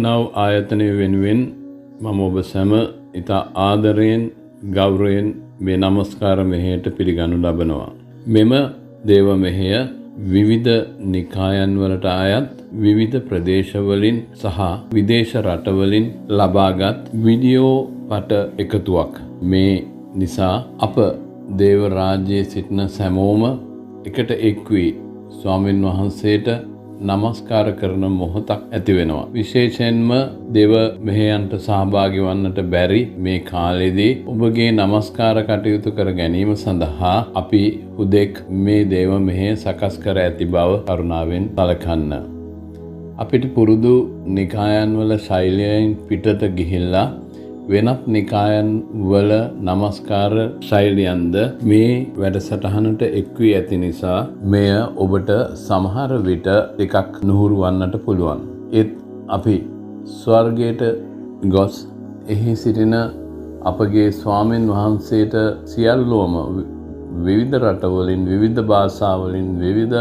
අභිනව ආයතනය වෙනුවෙන් මම ඔබ සැම ඉතා ආදරයෙන් ගෞරවයෙන් මේ නමස්කාර මෙහෙයට පිළිගනු ලබනවා. මෙම දේව මෙහෙය විවිධ නිකායන් වලට අයත් විවිධ ප්‍රදේශවලින් සහ විදේශ රටවලින් ලබාගත් වීඩියෝ පට එකතුවක්. මේ නිසා අප දේව රාජ්‍යයේ සිටින සැමෝම එකට එක් වී ස්වාමීන් වහන්සේට නමස්කාර කරන මොහොතක් ඇති වෙනවා. විශේෂයෙන්ම දේව මෙහෙයන්ට සහභාගී වන්නට බැරි මේ කාලෙදී ඔබගේ නමස්කාර කටයුතු කර ගැනීම සඳහා අපි හුදෙක් මේ දේව මෙහෙය සකස් කර ඇති බව කරුණාවෙන් සලකන්න. අපිට පුරුදු නිකායන් වල ශෛලියෙන් පිටත ගිහිල්ලා වෙනත් නිකායන් වල නමස්කාර ශෛලියන්ද මේ වැඩසටහනට එක් වී ඇති නිසා මෙය ඔබට සමහර විට ටිකක් නුහුරු වන්නට පුළුවන්. ඒත් අපි ස්වර්ගයට ගොස් එහි සිටින අපගේ ස්වාමීන් වහන්සේට සියල්ලෝම විවිධ රටවලින් විවිධ භාෂාවලින් විවිධ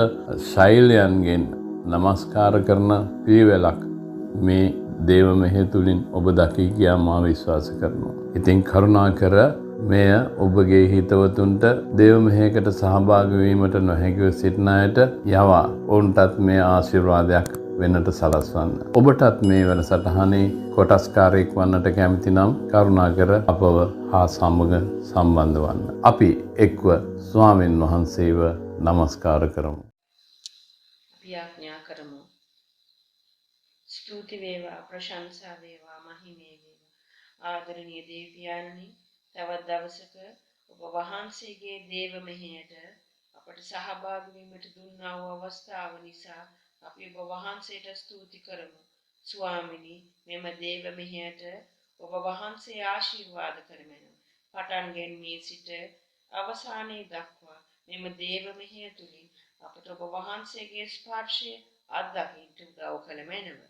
ශෛලයන්ගෙන් නමස්කාර කරන පිළිවෙලක් මේ දේව මෙහෙය තුලින් ඔබ දකී කියා මා විශ්වාස කරනවා. ඉතින් කරුණාකර මෙය ඔබගේ හිතවතුන්ට දේව මෙහෙයකට සහභාගී වීමට නොහැකිව සිටින අයට යවා ඔවුන්ටත් මේ ආශිර්වාදයක් වෙන්නට සලස්වන්න. ඔබටත් මේ වැඩසටහනේ කොටස්කාරයෙක් වන්නට කැමති නම් කරුණාකර අපව හා සමග සම්බන්ධ වන්න. අපි එක්ව ස්වාමීන් වහන්සේව නමස්කාර කරමු. යාඥා කරමු. ස්තුති වේවා, ප්‍රශංසා වේවා, මහිමේ වේවා. ආදරණීය දේවයාණනි, තවත් දවසක ඔබ වහන්සේගේ දේව මෙහෙයට අපට සහභාගී වීමට දුන්නා වූ අවස්ථාව නිසා අපි ඔබ වහන්සේට ස්තුති කරමු. ස්වාමිනී, මෙම දේව මෙහෙයට ඔබ වහන්සේ ආශිර්වාද කරමෙනු. පටන් ගැනීමේ සිට අවසානයේ දක්වා මෙම දේව මෙහෙය තුලින් අපට ඔබ වහන්සේගේ ස්පර්ශය අත්දකින්නට උදව් කළ මැනව.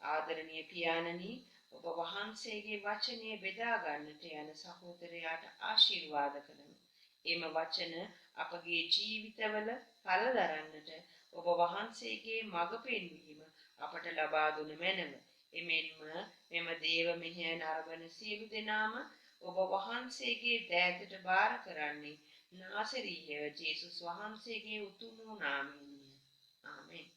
ආදරණීය පියාණනි, ඔබ වහන්සේගේ වචනය බෙදා ගන්නට යන සහෝදරයාට ආශිර්වාද කරමු. එම වචන අපගේ ජීවිතවල ඵල දරන්නට ඔබ වහන්සේගේ මඟ පෙන්වීම අපට ලබා දුන මැනව. එමෙන්ම මෙම දේව මෙහෙය නරඹන සියලු දෙනාම ඔබ වහන්සේගේ දෑතට බාර කරන්නේ නාසරීය ජේසුස් වහන්සේගේ උතුම් වූ නාමයෙනි. ආමෙන්.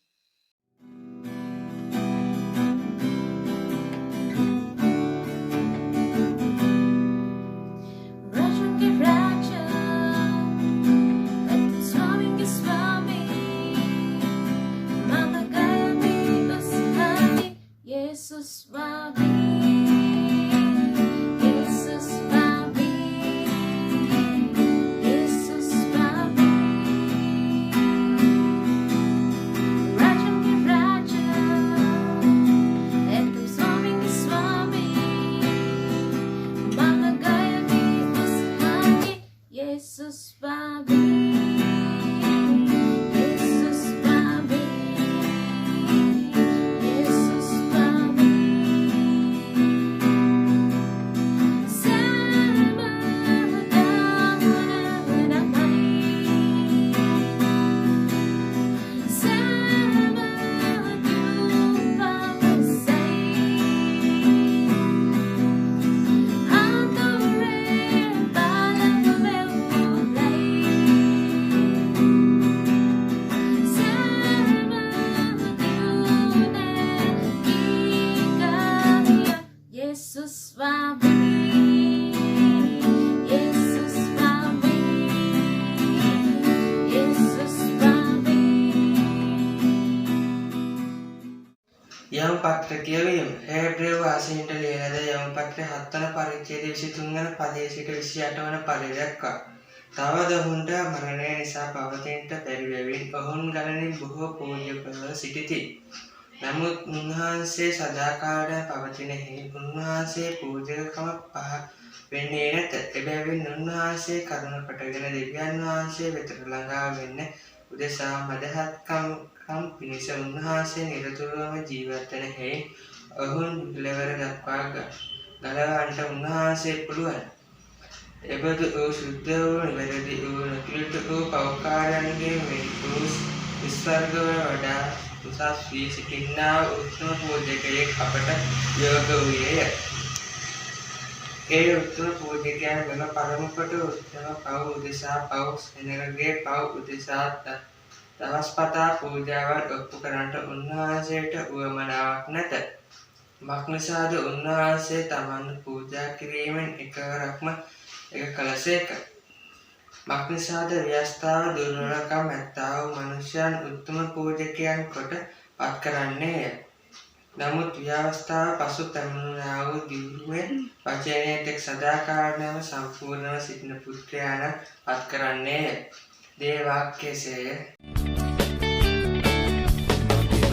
යම් පත්‍ර කියවීම හේබ්‍රේව වාසීන්ට ලියන ලද යම් පත්‍රයේ 7 වන පරිච්ඡේදයේ 23 වන පදයේ සිට 28 වන පදය දක්වා තවද ඔවුන්ට මරණය නිසා පවතින්නට බැරි බැවින් ඔවුන් ගණනින් බොහෝ පූජ්‍යකව සිටිති. නමුත් උන්වහන්සේ සදාකාලයට පවතින හේතු උන්වහන්සේ පූජකකම පහ වෙන්නේ නැත. එබැවින් උන්වහන්සේ කරුණ කොටගෙන දෙවියන් වහන්සේ වෙතට ළඟා වෙන්න උදෙසා මදහත්කම් පිණිස උන්වහන්සේ නිරතුරුවම ජීවත් වන හේයින් ඔවුන් ලෙවර දක්වා ගලවන්නට උන්වහන්සේ පුළුවන්. එබඳු වූ සුද්ධ වූ නිවැරදි වූ නොකිලුට වූ පෞකාරයන්ගේ මෙන් වූ ස්වර්ගව වඩා උසස් වී සිටින්නා උත්තම පූජකයෙක් අපට යෝග වූයේය. ඒ උත්තම පූජකයන් මෙම පළමු කොට උත්තම පව් උදෙසා පව් සෙනගගේ පව් උදෙසා දවස් පතා පූජාවන් ඔප්පු කරන්නට උන්වහන්සේට උවමනාවක් නැත. මක්නිසාද උන්වහන්සේ තමන් පූජා කිරීමෙන් එකවරක්ම එක කළසේක. මක්නිසාද ව්‍යස්ථාව දුර්වලකම් ඇත්තා වූ මනුෂ්‍යයන් උත්තම පූජකයන් කොට පත් කරන්නේය. නමුත් ව්‍යවස්ථාව පසු පැමිණුණා වූ දිව්‍ය වචනයේ තෙක් සදාකාලම සම්පූර්ණව සිටින පුත්‍රයාණන් පත් කරන්නේය. දේවාක්‍යසේය.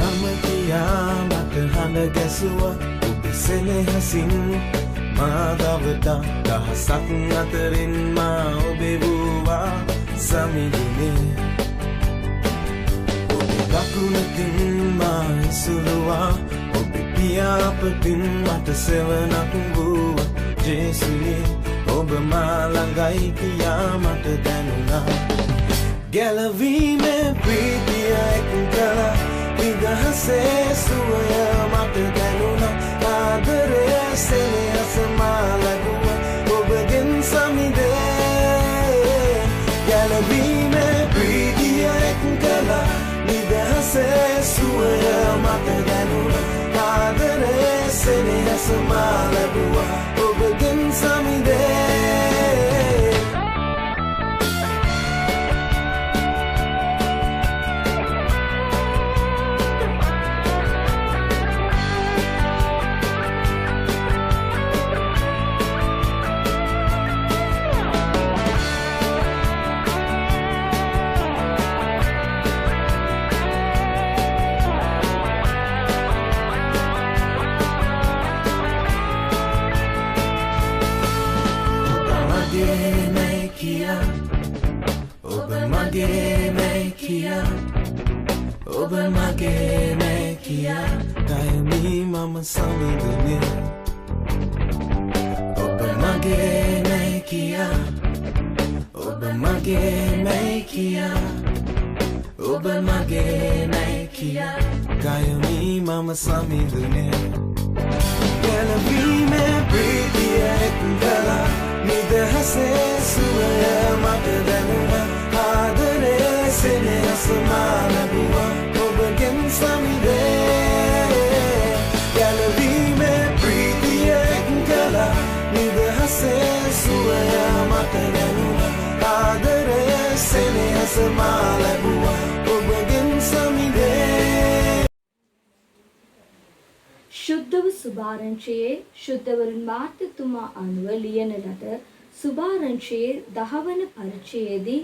රමතියා මට හඬ ගැසුවා ඔබේ සෙනෙහසින් මා ගවතා දහසක් අතරින් මා ඔබේ වූවා සමිඳුනේ ඔබේ දකුණකින් මා ඉසුරුවා ඔබේ පියාපතින් මට සෙවණක් වූවා ජේසුනේ ඔබ මා ළඟයි කියා මට දැනුණා ගැලවීමේ ප්‍රීතිය එක්කලා විදහසේ සුවය මට දැනුණා ආදරය සෙනෙහස මා ලැබුවා ඔබගෙන් සමිදේ ගැලවීමේ ප්‍රීතිය එක්කලා විදහසේ සුවය මට දැනුණා ආදරය සෙනෙහස මා ලැබුවා ඔබගෙන් සමිදේ ඔබ මගේ මේකියා කයමි මම සමිඳුනේ ඔබ මගේ මේකියා ඔබ මගේ මේකියා ඔබ මගේ මේකියා කයමි මම සමිඳුනේ ගැලවීමේ ප්‍රීතිය එක්කලා නිදහසේ සුවය මට දැනුණා ආදරය සෙනෙහස මා ලැබුවා ඔබගෙන් සමිදේ ගැලවීමේ ප්‍රීතිය එක්කලා නිදහසේ සුවය මට දැනුණා ආදරය සෙනෙහස මා ලැබුවා ඔබගෙන් සමිදේ ශුද්ධව සුභාරංචියේ ශුද්ධවරුන් මාර්තතුමා අනුව ලියන ලද සුභාරංචියේ 10 වන පරිච්ඡේදයේ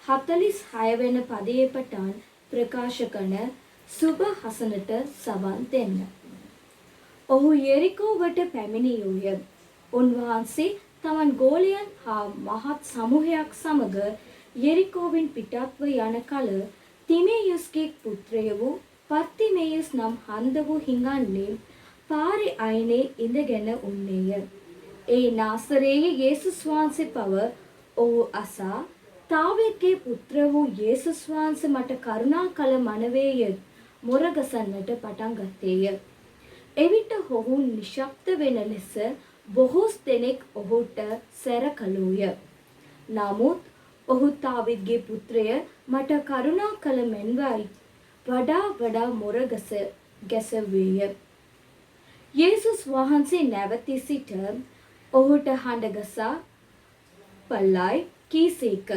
46 වෙන පදයේ පටන් ප්‍රකාශ කරන සුභ හසනට සවන් දෙන්න. ඔහු යෙරිකෝවට පැමිණියෝය. උන්වහන්සේ තමන් ගෝලයන් හා මහත් සමූහයක් සමග යෙරිකෝවෙන් පිටත්ව යන කල තිමේයුස්ගේ පුත්‍රය වූ පර්තිමේයුස් නම් හන්ද වූ හිඟන්නේ පාරේ අයිනේ ඉඳගෙන උන්නේය. ඒ නාසරයේ යේසුස් වහන්සේ පව ඔහු අසා තාවෙක්ගේ පුත්‍ර වූ යේසුස් වහන්සේ මට කරුණා කළ මනවේය මොරගසන්නට පටන් ගත්තේය. එවිට ඔහු නිශ්ශබ්ද වෙන ලෙස බොහෝ දෙනෙක් ඔහුට සැර කළෝය. නමුත් ඔහු තාවෙක්ගේ පුත්‍රය මට කරුණා කළ මෙන්වයි වඩා මොරගස ගැසවේය. යේසුස් වහන්සේ නැවතී සිට ඔහුට හඬගසා පල්ලයි කීසේක.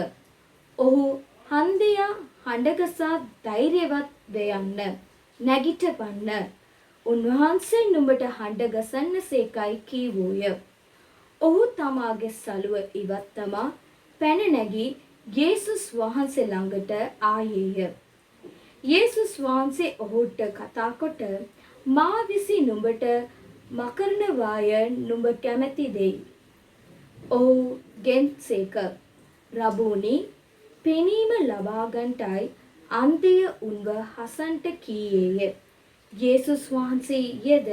ඔහු හන්දියා හඬගසා ධෛර්යවත් වෙයන්න නැගිටවන්න. උන්වහන්සේ නුඹට හඬගසන්න සේකයි කීවෝය. ඔහු තමාගේ සලුව ඉවත් තමා පැන නැගී යේසුස් වහන්සේ ළඟට ආයේය. යේසුස් වහන්සේ ඔහුට කතා කොට මා විසින් නුඹට මකරනවාය නුඹ කැමැති දෙයි. ඔහු ගෙන්සේක. රබූනි පෙනීම ලබාගන්ටයි අන්තිය උන්ව හසන්ට කීයේය. යේසුස් වහන්සේ යෙද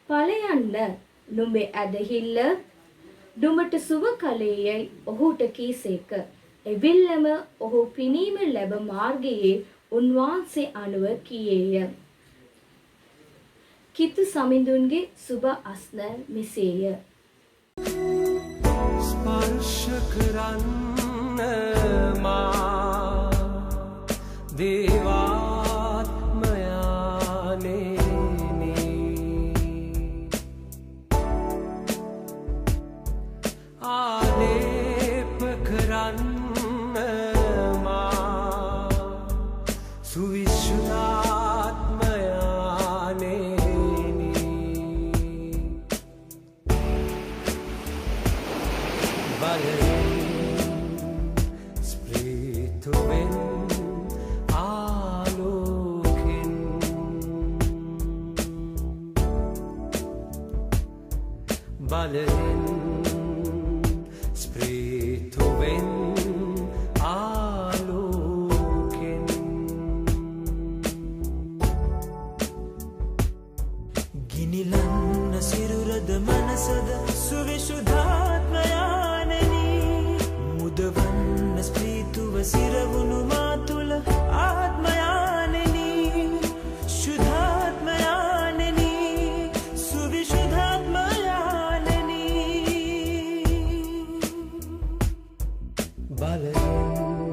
ඵලයන්න නුඹේ ඇදහිල්ල නුඹට සුව කලේයයි ඔහුට කීසේක. එවිල්ලම ඔහු පිනීම ලැබ මාර්ගයේ උන්වහන්සේ අනුව කීයේය. කිතු සමිඳුන්ගේ සුබ අස්න මෙසේය. ස්පර්ශ කරන්න මා දේවාත්මයානෙනි ආලේප කරන්න මා සුවිශුද්ධාත්මයානෙනි බලයෙන් ස්ප්‍රීතුවෙන් ආලෝකෙන් බලයෙන් ස්ප්‍රීතුවෙන් ආලෝකෙන් ගිනිලන්න සිරුරද මනසද සුවිශුද්ධාත්මයානෙනි මුදවන්න ස්ප්‍රීතුව සිරවුණු මා තුළ ආත්මයානෙනි ශුද්ධාත්මයානෙනි සුවිශුද්ධාත්මයානෙනි බලයෙන්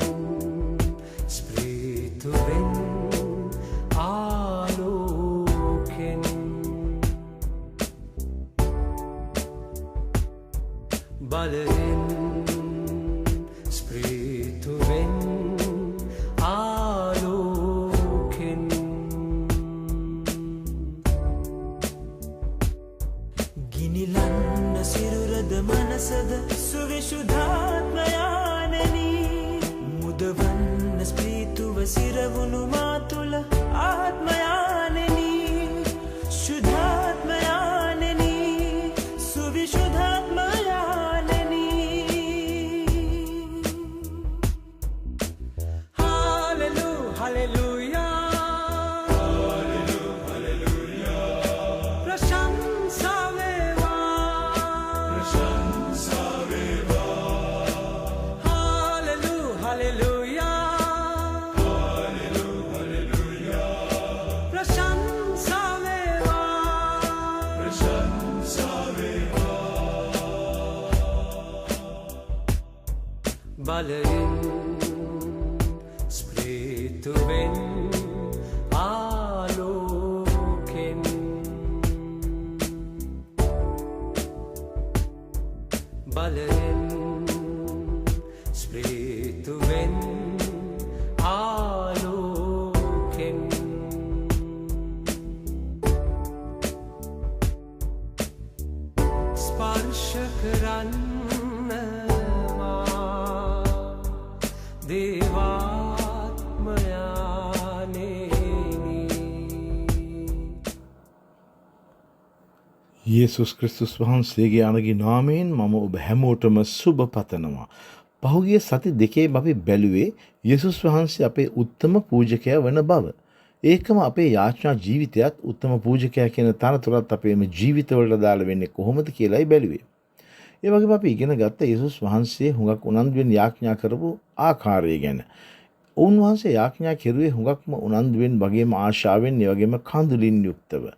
ස්ප්‍රීතුවෙන් ආලෝකෙන් බලයෙන් ස්ප්‍රීතුවෙන් ආලෝකෙන් ගිනිලන්න සිරුරද මනසද සුවිශුද්ධාත්මයානෙනි මුදවන්න ස්ප්‍රීතුව සිරවුණු මා තුළ ආත්මයානෙනි ශුද්ධාත්මයානෙනි සුවිශුද්ධාත්මයානෙනි Hallelujah ප්‍රශංසා වේවා Hallelujah ප්‍රශංසා වේවා බලයෙන් ස්ප්‍රීතුවෙන් ආලෝකෙන් බලයෙන් ස්ප්‍රීතුවෙන් ආලෝකෙන් ස්පර්ශ කරන්න මා දේවාත්මයානෙනි යේසුස් ක්‍රිස්තුස් වහන්සේගේ අනගේ නාමයෙන් මම ඔබ හැමෝටම සුබ පතනවා. පහුගිය සති දෙකේම අපි බැලුවේ යේසුස් වහන්සේ අපේ උත්තම පූජකයා වන බව. ඒකම අපේ යාඥා ජීවිතයත් උත්තම පූජකයා කියන තනතුරත් අපේම ජීවිතවලට දාලා වෙන්නේ කොහොමද කියලායි බැලුවේ. ඒ වගේම අපි ඉගෙන ගත්ත යේසුස් වහන්සේ හුඟක් උනන්දුවෙන් යාඥා කරපු ආකාරය ගැන. උන්වහන්සේ යාඥා කෙරුවේ හුඟක්ම උනන්දුවෙන් වගේම ආශාවෙන් ඒ වගේම කඳුලින් යුක්තව.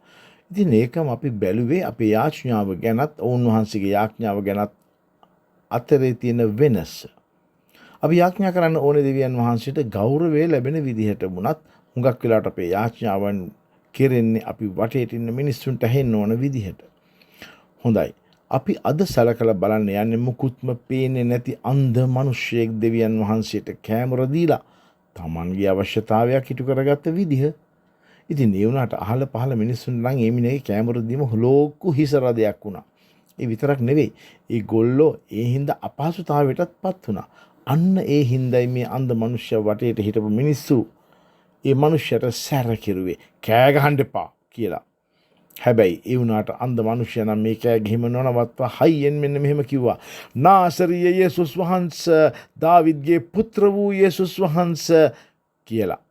ඉතින් ඒකම අපි බැලුවේ අපේ යාඥාව ගැනත් උන්වහන්සේගේ යාඥාව ගැනත් අතරේ තියෙන වෙනස. අපි යාඥා කරන්න ඕනේ දෙවියන් වහන්සේට ගෞරවය ලැබෙන විදිහට වුණත් හුඟක් වෙලාවට අපේ යාඥාවන් කෙරෙන්නේ අපි වටේට ඉන්න මිනිස්සුන්ට ඇහෙන්න ඕන විදිහට. හොඳයි. අපි අද සලකලා බලන්න යන්නේ මුකුත්ම පේන්නේ නැති අන්ධ මිනිහෙක් දෙවියන් වහන්සේට කැමර දීලා Tamanගේ අවශ්‍යතාවයක් ඉටු කරගත්ත විදිහ. ඉතින් ඒ වුණාට අහල පහල මිනිස්සුන් නම් ඒ මිනිහේ කැමර දීම ලෝකු හිසරදයක් වුණා. ඒ විතරක් නෙවෙයි. ඒ ගොල්ලෝ ඒ හින්දා අපහසුතාවයටත්පත් වුණා. අන්න ඒ හින්දායි මේ අන්ධ මිනිහයා වටේට හිටපු මිනිස්සු ඒ මිනිහට සැර කෙරුවේ කෑ ගහන්න එපා කියලා. හැබැයි ඒ වුණාට අන්ධ මිනිහයා නම් මේ කෑ ගහිම නොනවත්වා හයියෙන් මෙන්න මෙහෙම කිව්වා. නාසරිය යේසුස් වහන්සේ, දාවිද්ගේ පුත්‍ර වූ යේසුස් වහන්සේ කියලා.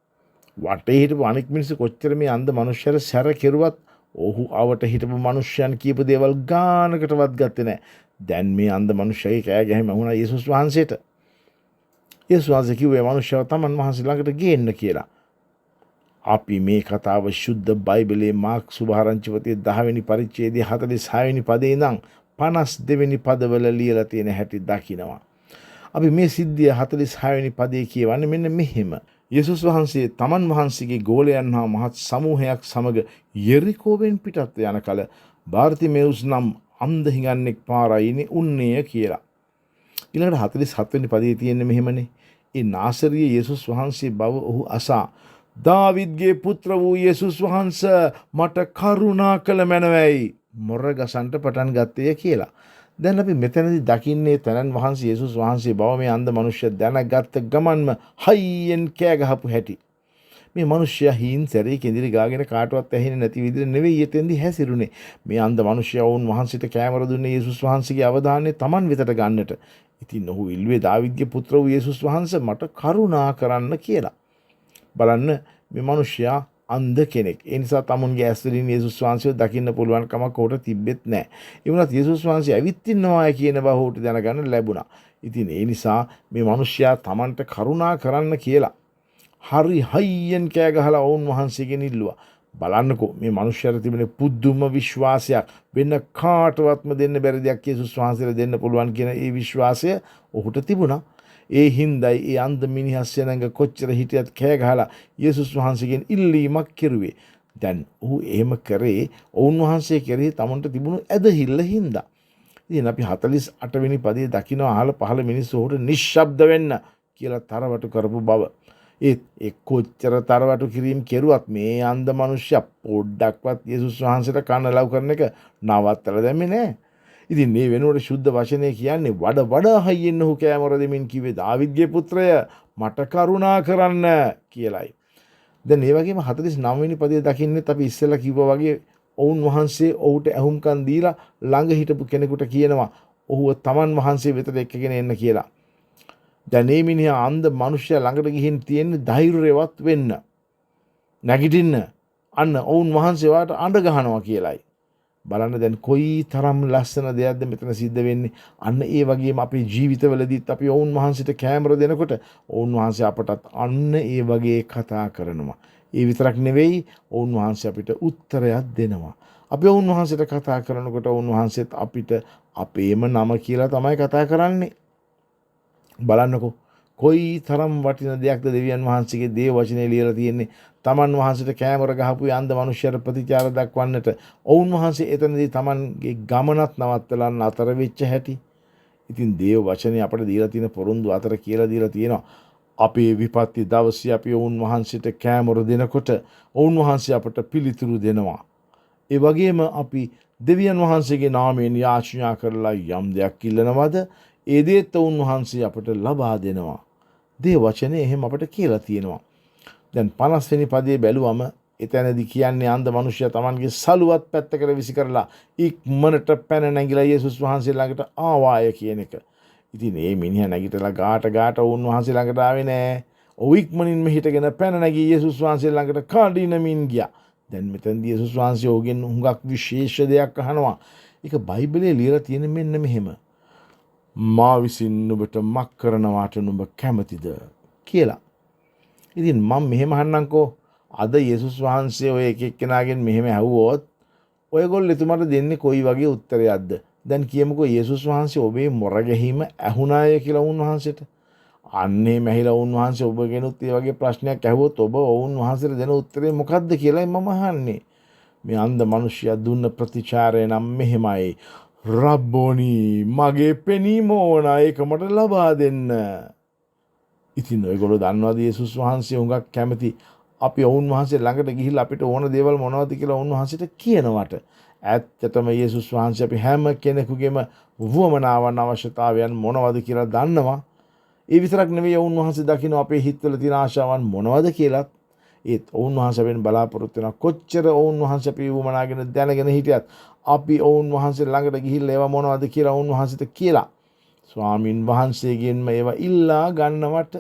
වටේ හිටපු අනෙක් මිනිස්සු කොච්චර මේ අන්ධ මිනිහයාට සැර කෙරුවත් ඔහු අවට හිටපු මිනිහයන් කියපු දේවල් ගානකටවත් ගත්තේ නැහැ. දැන් මේ අන්ධ මිනිහයාගේ කෑ ගැහිම වුණා යේසුස් වහන්සේට. යේසුස් වහන්සේ කිව්වේ මිනිහයාව තමන් වහන්සේ ළඟට ගේන්න කියලා. අපි මේ කතාව ශුද්ධ බයිබලයේ මාක් සුභාරංචිපතේ 10 වෙනි පරිච්ඡේදයේ 46 වෙනි පදේ ඉඳන් 52 වෙනි පදවල ලියලා තියෙන හැටි දකිනවා. අපි මේ සිද්ධිය 46 වෙනි පදේ කියවන්නේ මෙන්න මෙහෙම. යේසුස් වහන්සේ තමන් වහන්සේගේ ගෝලයන් හා මහත් සමූහයක් සමග යෙරිකෝවෙන් පිටත් යන කල බාර්තිමෙවුස් නම් අන්ධ හිඟන්නෙක් පාරයිනේ උන්නේ කියලා. ඊළඟට 47 වෙනි පදේ තියෙන්නේ මෙහෙමනේ. ඒ නාසරිය යේසුස් වහන්සේ බව ඔහු අසා දාවිද්ගේ පුත්‍ර වූ යේසුස් වහන්සේ මට කරුණා කළ මැනවයි මොරගසන්ට පටන් ගත්තේ කියලා. දැන් අපි මෙතනදී දකින්නේ තනන් වහන්සේ යේසුස් වහන්සේ බව මේ අන්ධ මනුෂ්‍ය දැනගත්ත ගමන්ම හයියෙන් කෑ ගහපු හැටි. මේ මනුෂ්‍යයා හීන් සැරේ කෙඳිරි ගාගෙන කාටවත් ඇහෙන්නේ නැති විදිහට නෙවෙයි එතෙන්දී හැසිරුනේ. මේ අන්ධ මනුෂ්‍යයා වුන් වහන්සේට කෑමර දුන්නේ යේසුස් වහන්සේගේ අවධානය Taman වෙතට ගන්නට. ඉතින් ඔහු ඉල්ලුවේ දාවිද්ගේ පුත්‍ර වූ යේසුස් වහන්සේ මට කරුණා කරන්න කියලා. බලන්න මේ මනුෂ්‍යයා අන්ධ කෙනෙක්. ඒ නිසා තමුන්ගේ ඇස් වලින් යේසුස් වහන්සේව දකින්න පුළුවන් කමක් ඔහුට තිබෙත් නැහැ. ඒ වුණත් යේසුස් වහන්සේ ඇවිත් ඉන්නවා කියන බව ඔහුට දැනගන්න ලැබුණා. ඉතින් ඒ නිසා මේ මනුෂ්‍යයා Tamanට කරුණා කරන්න කියලා හරි හයියෙන් කෑ ගහලා වුන් වහන්සේගෙන් ඉල්ලුවා. බලන්නකෝ මේ මනුෂ්‍යයාට තිබෙන පුදුම විශ්වාසයක් වෙන කාටවත්ම දෙන්න බැරි දෙයක් යේසුස් වහන්සේට දෙන්න පුළුවන් කියන ඒ විශ්වාසය ඔහුට තිබුණා. ඒ හින්දායි ඒ අන්ධ මිනිහා සෙනඟ කොච්චර හිටියත් කෑ ගහලා යේසුස් වහන්සේගෙන් ඉල්ලීමක් කෙරුවේ. දැන් ඔහු එහෙම කරේ ඔවුන් වහන්සේ කෙරෙහි Tamanට තිබුණු ඇදහිල්ල හින්දා. ඉතින් අපි 48 වෙනි පදයේ දකින්න අහල පහල මිනිස්සු ඔහුට නිශ්ශබ්ද වෙන්න කියලා තරවටු කරපු බව. ඒ කොච්චර තරවටු කිරීම කෙරුවත් මේ අන්ධ මනුෂ්‍යයා පොඩ්ඩක්වත් යේසුස් වහන්සේට කන ලව් කරන එක නවත්තලා දැම්මේ නැහැ. ඉතින් මේ වෙනුවට ශුද්ධ වචනේ කියන්නේ වඩා හයියෙන් ඔහු කෑමර දෙමින් කිව්වේ දාවිද්ගේ පුත්‍රය මට කරුණා කරන්න කියලයි. දැන් මේ වගේම 49 වෙනි පදයේ දකින්නෙත් අපි ඉස්සෙල්ලා කිව්වා වගේ ඔවුන් වහන්සේ ඔහුට ඇහුම්කන් දීලා ළඟ හිටපු කෙනෙකුට කියනවා ඔහුව Taman වහන්සේ වෙතට එක්කගෙන එන්න කියලා. දැන් මේ මිනිහා අන්ධ මනුෂ්‍යයා ළඟට ගිහින් තියෙන්නේ ධෛර්යවත් වෙන්න. නැගිටින්න. අන්න ඔවුන් වහන්සේ වාට අඬ ගහනවා කියලයි. බලන්න දැන් කොයි තරම් ලස්සන දෙයක්ද මෙතන සිද්ධ වෙන්නේ. අන්න ඒ වගේම අපේ ජීවිතවලදීත් අපි ඔවුන් වහන්සේට කැමර දෙනකොට ඔවුන් වහන්සේ අපටත් අන්න ඒ වගේ කතා කරනවා. ඒ විතරක් නෙවෙයි ඔවුන් වහන්සේ අපිට උත්තරයක් දෙනවා. අපි ඔවුන් වහන්සේට කතා කරනකොට ඔවුන් වහන්සේත් අපිට අපේම නම කියලා තමයි කතා කරන්නේ. බලන්නකෝ කොයි තරම් වටින දෙයක්ද දෙවියන් වහන්සේගේ දේව වචනේ ලියලා තියෙන්නේ. Taman වහන්සේට කැමර ගහපු අන්ධ මනුෂ්‍යයට ප්‍රතිචාර දක්වන්නට ඔවුන් වහන්සේ එතනදී Tamanගේ ගමනත් නවත්තලා අතර වෙච්ච හැටි. ඉතින් දේව වචනේ අපිට දීලා තියෙන පොරොන්දු අතර කියලා දීලා තියෙනවා. අපේ විපත්ති දවසේ අපි ඔවුන් වහන්සේට කැමර දෙනකොට ඔවුන් වහන්සේ අපට පිළිතුරු දෙනවා. ඒ වගේම අපි දෙවියන් වහන්සේගේ නාමයෙන් යාචනා කරලා යම් දෙයක් ඉල්ලනවද ඒ දේත් ඔවුන් වහන්සේ අපට ලබා දෙනවා. දේව වචනේ එහෙම අපට කියලා තියෙනවා. දැන් 50 වෙනි පදයේ බැලුවම එතනදී කියන්නේ අන්ධ මනුෂ්‍යයා Tamanගේ සලුවත් පැත්තකට විසි කරලා ඉක්මනට පැන නැගිලා යේසුස් වහන්සේ ළඟට ආවාය කියන එක. ඉතින් මේ මිනිහා නැගිටලා ගාට ඔවුන් වහන්සේ ළඟට ආවේ නෑ. ඔව් ඉක්මනින්ම හිටගෙන පැන නැගී යේසුස් වහන්සේ ළඟට කඩිනමින් ගියා. දැන් මෙතනදී යේසුස් වහන්සේ ඔහුගෙන් හුඟක් විශේෂ දෙයක් අහනවා. ඒක බයිබලයේ ලියලා තියෙන මෙන්න මෙහෙම. මා විසින් නුඹට මක් කරනවාට නුඹ කැමතිද කියලා. ඉතින් මම මෙහෙම අහන්නම්කෝ අද යේසුස් වහන්සේ ඔය එක එක්කෙනාගෙන් මෙහෙම ඇහුවොත් ඔයගොල්ලෝ එතුමාට දෙන්නේ කොයි වගේ උත්තරයක්ද? දැන් කියමුකෝ යේසුස් වහන්සේ ඔබේ මොර ගැහිම ඇහුණාය කියලා වුන් වහන්සේට. අන්නේ මැහිලා වුන් වහන්සේ ඔබගෙනුත් මේ වගේ ප්‍රශ්නයක් ඇහුවොත් ඔබ වුන් වහන්සේට දෙන උත්තරේ මොකක්ද කියලායි මම අහන්නේ. මේ අන්ධ මිනිසයා දුන්න ප්‍රතිචාරය නම් මෙහෙමයි. රබ්බෝනි මගේ පෙනීම ඕන ඒක මට ලබා දෙන්න. ඉතින් ඔයගොල්ලෝ දන්නවද යේසුස් වහන්සේ උඟක් කැමති අපි ඔවුන් වහන්සේ ළඟට ගිහිල්ලා අපිට ඕන දේවල් මොනවද කියලා ඔවුන් වහන්සේට කියනවට. ඇත්තටම යේසුස් වහන්සේ අපි හැම කෙනෙකුගේම වුවමනාවන් අවශ්‍යතාවයන් මොනවද කියලා දන්නවා. ඒ විතරක් නෙවෙයි ඔවුන් වහන්සේ දකින්න අපේ හිතවල තියෙන ආශාවන් මොනවද කියලාත් ඒත් ඔවුන් වහන්සේෙන් බලාපොරොත්තු වෙන කොච්චර ඔවුන් වහන්සේ අපි වුවමනාගෙන දැනගෙන හිටියත් අපි ඔවුන් වහන්සේ ළඟට ගිහිල්ලා ඒවා මොනවද කියලා ඔවුන් වහන්සේට කියලා ස්වාමින් වහන්සේගෙන්ම ඒවා ඉල්ලා ගන්නවට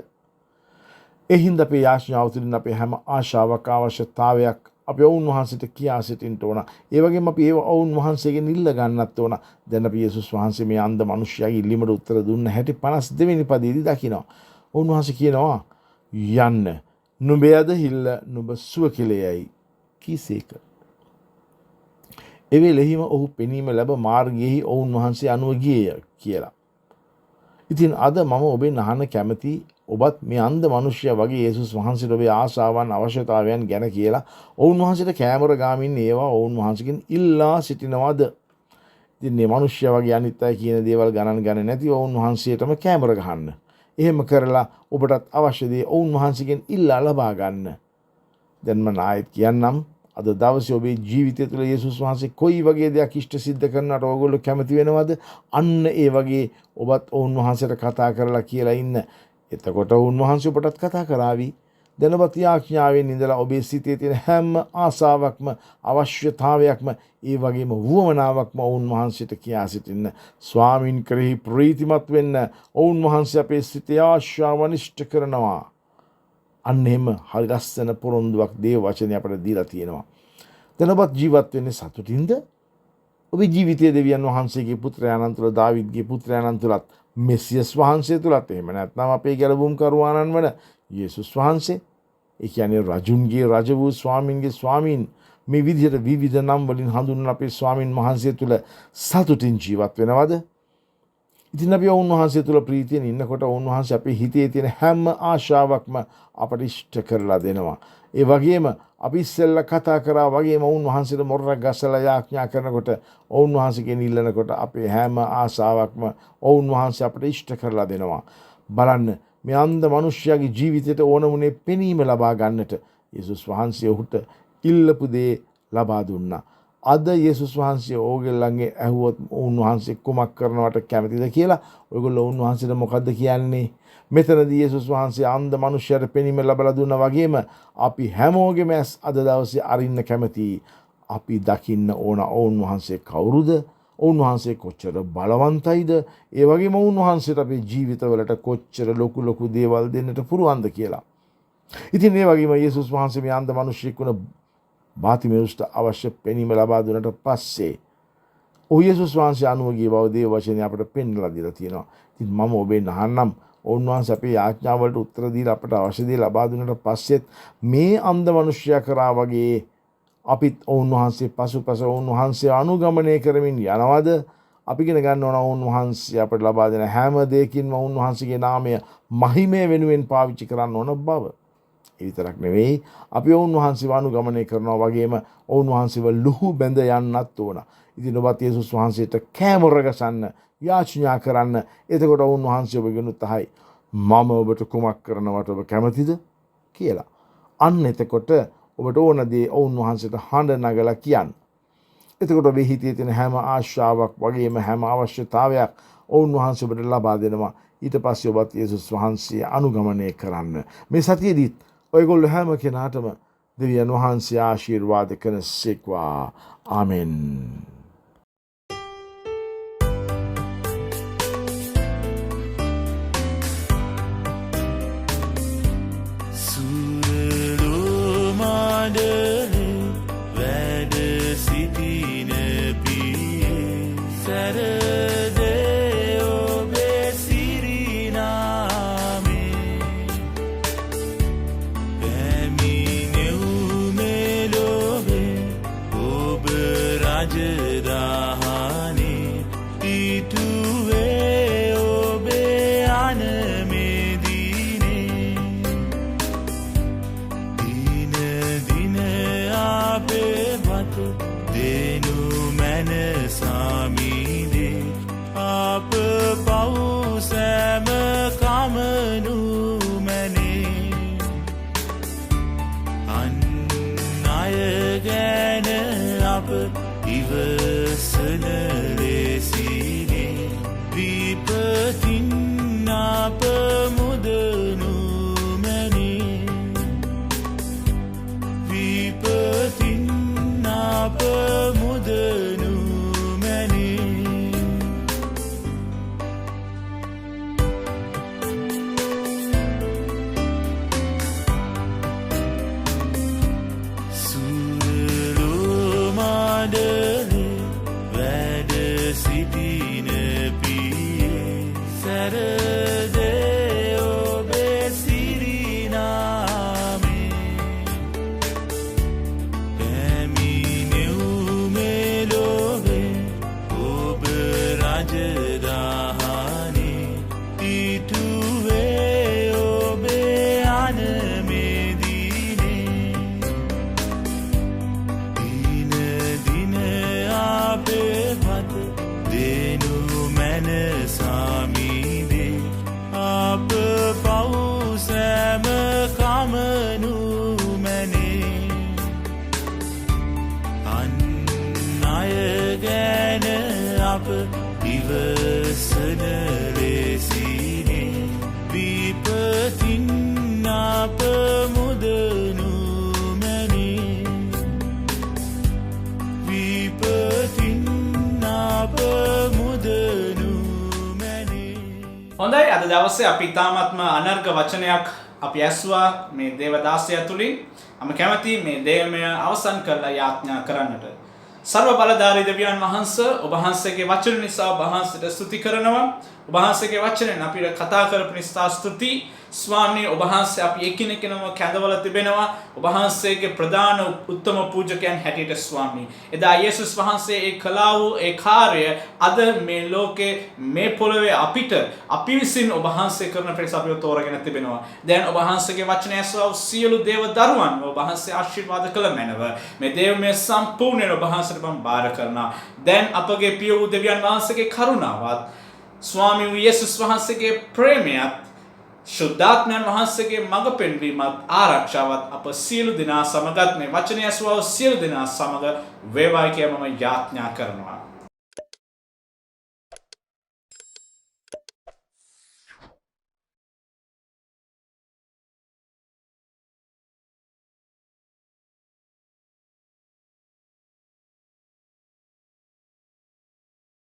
එහින්ද අපේ යාඥාව තුළින් අපේ හැම ආශාවක් අවශ්‍යතාවයක් අපි ඔවුන් වහන්සේට කියා සිටින්න ඕන. ඒ වගේම අපි ඒවා ඔවුන් වහන්සේගෙන් ඉල්ල ගන්නත් ඕන. දැන් අපි යේසුස් වහන්සේ මේ අන්ධ මිනිසයාගේ ඉල්ලීමට උත්තර දුන්න හැටි 52 වෙනි පදයේදී දකිනවා. ඔවුන් වහන්සේ කියනවා යන්න නුඹයද හිල්ල නුඹ සුව කෙලෙයයි කීසේක. එවෙලෙහිම ඔහු පෙනීම ලැබ මාර්ගයෙහි ඔවුන් වහන්සේ අනුව ගියේය කියලා. ඉතින් අද මම ඔබෙන් අහන්න කැමති ඔබත් මේ අන්ධ මිනිසයා වගේ යේසුස් වහන්සේට ඔබේ ආශාවන් අවශ්‍යතාවයන් ගැන කියලා ඔවුන් වහන්සේට කැමර ගාමින් ඒවා ඔවුන් වහන්සේගෙන් ඉල්ලා සිටිනවද? ඉතින් මේ මිනිසයා වගේ අනිත් අය කියන දේවල් ගණන් ගන්නේ නැති ඔවුන් වහන්සේටම කැමර ගහන්න. එහෙම කරලා ඔබටත් අවශ්‍ය දේ ඔවුන් වහන්සේගෙන් ඉල්ලා ලබා ගන්න. දැන් මම ආයෙත් කියන්නම් අද දවසේ ඔබේ ජීවිතය තුළ යේසුස් වහන්සේ කොයි වගේ දෙයක් ඉෂ්ට සිද්ධ කරනවට ඕගොල්ලෝ කැමති වෙනවද? අන්න ඒ වගේ ඔබත් ඔවුන් වහන්සේට කතා කරලා කියලා ඉන්න. එතකොට ඔවුන් වහන්සේ ඔබටත් කතා කරાવી. දැන් ඔබ ත්‍යාඥාවෙන් ඉඳලා ඔබේ සිතේ තියෙන හැම ආසාවක්ම අවශ්‍යතාවයක්ම ඒ වගේම වුවමනාවක්ම ඔවුන් වහන්සේට කියා සිටින්න. ස්වාමින් කෙරෙහි ප්‍රීතිමත් වෙන්න. ඔවුන් වහන්සේ අපේ සිතේ ආශාවන් ඉෂ්ට කරනවා. අන්න එහෙම හරි ලස්සන පොරොන්දුවක් දේව වචනේ අපට දීලා තියෙනවා. දැන් ඔබත් ජීවත් වෙන්නේ සතුටින්ද? ඔබේ ජීවිතයේ දෙවියන් වහන්සේගේ පුත්‍රයාණන් තුළ, දාවිද්ගේ පුත්‍රයාණන් තුළත්, මෙසියස් වහන්සේ තුළත්, එහෙම නැත්නම් අපේ ගැලවුම් කරුවාණන් වන යේසුස් වහන්සේ, ඒ කියන්නේ රජුන්ගේ රජ වූ ස්වාමින්ගේ ස්වාමීන්, මේ විදිහට විවිධ නම් වලින් හඳුන්වන අපේ ස්වාමින් වහන්සේ තුළ සතුටින් ජීවත් වෙනවද? ඉතින් අපි ඔවුන් වහන්සේ තුළ ප්‍රීතියෙන් ඉන්නකොට ඔවුන් වහන්සේ අපේ හිතේ තියෙන හැම ආශාවක්ම අපට ඉෂ්ට කරලා දෙනවා. ඒ වගේම අපි ඉස්සෙල්ලා කතා කරා වගේම ඔවුන් වහන්සේට මොරක් ගසලා යාඥා කරනකොට ඔවුන් වහන්සේගෙන් ඉල්ලනකොට අපේ හැම ආශාවක්ම ඔවුන් වහන්සේ අපට ඉෂ්ට කරලා දෙනවා. බලන්න මේ අන්ධ මිනිසයාගේ ජීවිතයට ඕනමුනේ පෙනීම ලබා ගන්නට යේසුස් වහන්සේ ඔහුට ඉල්ලපු දේ ලබා දුන්නා. අද යේසුස් වහන්සේ ඕගොල්ලන්ගේ ඇහුවොත් ඔවුන් වහන්සේ කුමක් කරනවට කැමතිද කියලා ඔයගොල්ලෝ ඔවුන් වහන්සේට මොකද්ද කියන්නේ? මෙතනදී යේසුස් වහන්සේ අන්ධ මිනිසයාට පෙනීම ලැබලා දුන්නා වගේම අපි හැමෝගෙම ඇස් අද දවසේ අරින්න කැමතියි. අපි දකින්න ඕන ඔවුන් වහන්සේ කවුරුද? ඔවුන් වහන්සේ කොච්චර බලවන්තයිද? ඒ වගේම ඔවුන් වහන්සේට අපේ ජීවිතවලට කොච්චර ලොකු දේවල් දෙන්නට පුරුවන්ද කියලා. ඉතින් ඒ වගේම යේසුස් වහන්සේ මේ අන්ධ මිනිසෙක් වුණ බාතිමෙවුස්ට අවශ්‍ය පෙනීම ලබා දුන්නට පස්සේ ඔහු යේසුස් වහන්සේ අනුව ගිය බව දේව වචනේ අපට පෙන්වලා දීලා තියෙනවා. ඉතින් මම ඔබෙන් අහන්නම් ඔවුන් වහන්සේ අපේ යාඥාවලට උත්තර දීලා අපට අවශ්‍ය දේ ලබා දුන්නට පස්සෙත් මේ අන්ධ මිනිසයා කරා වගේ අපිත් ඔවුන් වහන්සේ පසුපස ඔවුන් වහන්සේ අනුගමනය කරමින් යනවද? අපි ඉගෙන ගන්න ඕන ඔවුන් වහන්සේ අපට ලබා දෙන හැම දෙයකින්ම ඔවුන් වහන්සේගේ නාමය මහිමය වෙනුවෙන් පාවිච්චි කරන්න ඕන බව. ඒ විතරක් නෙවෙයි අපි ඔවුන් වහන්සේව අනුගමනය කරනවා වගේම ඔවුන් වහන්සේව ලුහු බැඳ යන්නත් ඕන. ඉතින් ඔබත් යේසුස් වහන්සේට කැමර ගසන්න, යාඥා කරන්න. එතකොට ඔවුන් වහන්සේ ඔබගෙන් උත්හයි මම ඔබට කුමක් කරනවට ඔබ කැමතිද කියලා. අන්න එතකොට ඔබට ඕන දේ ඔවුන් වහන්සේට හඬ නගලා කියන්න. එතකොට ඔබේ හිතේ තියෙන හැම ආශාවක් වගේම හැම අවශ්‍යතාවයක් ඔවුන් වහන්සේ ඔබට ලබා දෙනවා. ඊට පස්සේ ඔබත් යේසුස් වහන්සේ අනුගමනය කරන්න. මේ සතියේදීත් ඔයගොල්ලෝ හැම කෙනාටම දෙවියන් වහන්සේ ආශිර්වාද කරනසේක්වා. ආමෙන්. Saturday, oh, Bessie, ඉවසන ලෙසිනේ විපතින් අප මුදනු මැනේ විපතින් අප මුදනු මැනේ. හොඳයි, අද දවසේ අපි තාමත්ම අනර්ග වචනයක් අපි ඇස්වා මේ දේවදාසය තුලින්. මම කැමතියි මේ දේවමය අවසන් කරලා යාඥා කරන්නට. සර්ව බලධාරී දෙවියන් වහන්සේ ඔබ වහන්සේගේ වචන නිසා ඔබ වහන්සේට ස්තුති කරනවා. ඔබ වහන්සේගේ වචනෙන් අපිට කතා කරපු නිසා ස්තුති. ස්වාමී ඔබ වහන්සේ අපි එකිනෙකනම කැඳවලා තිබෙනවා. ඔබ වහන්සේගේ ප්‍රධාන උත්තම පූජකයන් හැටියට ස්වාමී. එදා යේසුස් වහන්සේ ඒ කළා වූ ඒ කාර්යය අද මේ ලෝකේ මේ පොළවේ අපිට අපි විසින් ඔබ වහන්සේ කරන පිණිස අපිව තෝරගෙන තිබෙනවා. දැන් ඔබ වහන්සේගේ වචනය ඇසුවා සියලු දේව දරුවන් ඔබ වහන්සේ ආශිර්වාද කළ මැනව. මේ දේවමය සම්පූර්ණයෙන් ඔබ වහන්සේට මම බාර කරනවා. දැන් අපගේ පිය වූ දෙවියන් වහන්සේගේ කරුණාවත් ස්වාමී වූ යේසුස් වහන්සේගේ ප්‍රේමයත් ශුද්ධාත්මයන් වහන්සේගේ මඟ පෙන්වීමත් ආරක්ෂාවත් අප සියලු දෙනා සමගත් මේ වචනය ඇසුවා සියලු දෙනා සමග වේවායි කියලා මම යාඥා කරනවා.